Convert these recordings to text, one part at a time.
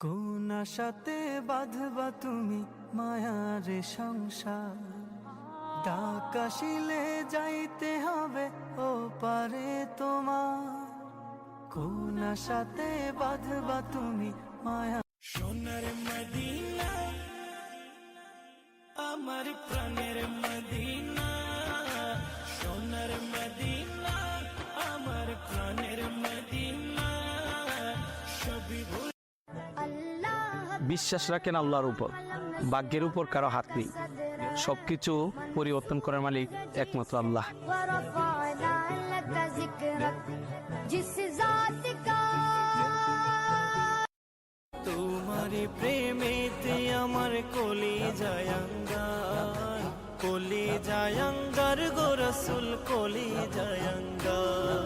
কোন আশাতে বাঁধবা তুমি মায়ারে সংসার, ডাক আসিলে যাইতে হবে ও পারে তোমার। কোন আশাতে বাঁধবা তুমি মায়া। সোনার মদিনা আমার প্রাণের মদিনা, সোনার মদিনা আমার প্রাণের মদিনা, সবই বিশ্বাস রাখেন আল্লাহর উপর, ভাগ্যের উপর কারো হাত নেই। সবকিছু পরিবর্তন করার মালিক একমাত্র আল্লাহ। তোমার প্রেমেতে আমার কলি জায়াঙ্গার, কলি জায়াঙ্গার গো রাসূল কলি জায়াঙ্গার।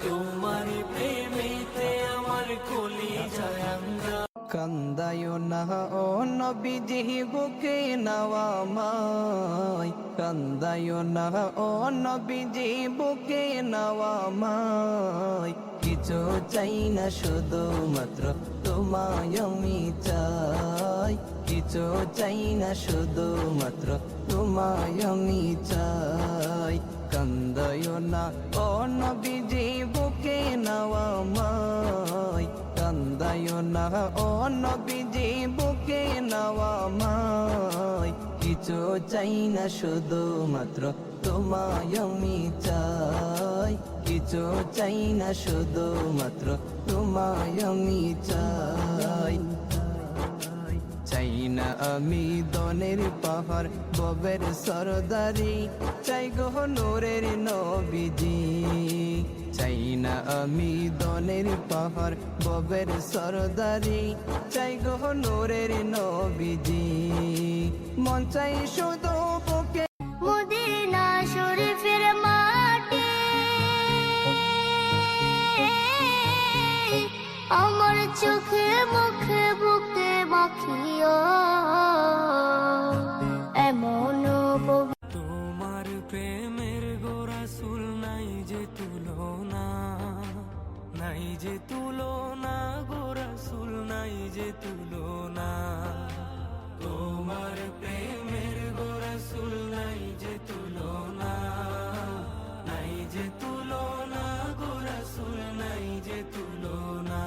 তোমার প্রেমেতে আমার কলি জায়াঙ্গার। কান্দায়ো না ও নবীজি বুকে নাওয়া মাই, কান্দায়ো না ও নবীজি বুকে নাওয়া মাই। কিছু চাই না শুধু মাত্র তোমায় আমি চাই, কিছু চাই না শুধু মাত্র তোমায় আমি চাই। কান্দায়ো না ও নবীজি বুকে নাওয়া মাই, কান্দায়ো না ও নবীজি বুকে নাওয়া মাই। কিছু চাই না শুধু মাত্র তোমায় আমি চাই, কিছু চাই না শুধু মাত্র তোমায় আমি চাই। চাই না আমি দনের পাহাড় ববের সরদারি, চাই গো নূরের নবীজি। চাই না আমি দনের পাহাড় ববের সরদারি, চাই গো নূরের নবীজি। মন চাই শুধু বুকে মদিনা শরীফের মাটি, আমার চোখে মুখে বুকে মাখিও এমন। তোমার প্রেমের গো রাসূল নাই যে তুলনা, নাই যে তুলনা গো রাসূল নাই যে তুলনা। তোমার প্রেমের গো রাসূল নাই যে তুলনা, নাই যে তুলনা গো রাসূল নাই যে তুলনা।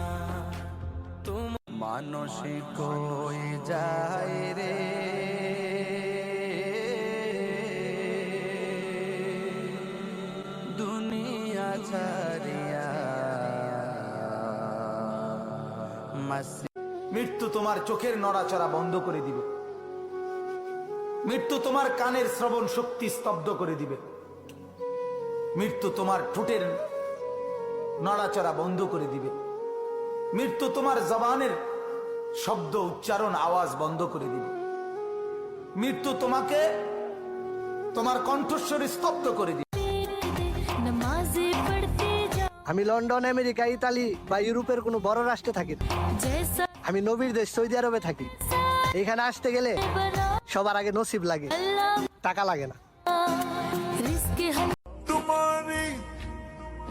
মানুষে কই যায় রে দুনিয়া ছাড়িয়া। মৃত্যু তোমার চোখের নড়াচড়া বন্ধ করে দিবে, মৃত্যু তোমার কানের শ্রবণ শক্তি স্তব্ধ করে দিবে, মৃত্যু তোমার ঠোঁটের নড়াচড়া বন্ধ করে দিবে, মৃত্যু তোমার জবানের শব্দ উচ্চারণ আওয়াজ বন্ধ করে দিবে, মৃত্যু তোমাকে তোমার কণ্ঠস্বর স্তব্ধ করে দিবে। আমি লন্ডন, আমেরিকা, ইতালি বা ইউরোপের কোনো বড় রাষ্ট্রে থাকি না। আমি নবীর দেশ সৌদি আরবে থাকি। এখানে আসতে গেলে সবার আগে নসিব লাগে, টাকা লাগে না। তোমারি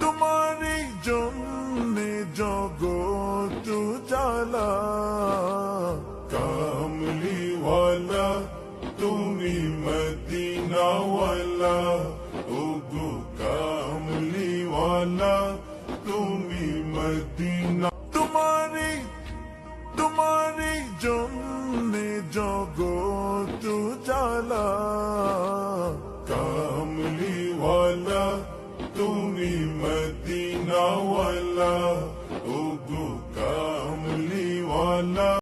তোমারি জন্যে জগত জ্বালা, কামলিওয়ালা তুমি মদিনাওয়ালা, ওগো কামলিওয়ালা তুমি মদিনা। তোমারি তোমারি জন্যে জগত জ্বালা, কামলিওয়ালা তুমি মদিনাওয়ালা, ওগো কামলিওয়ালা।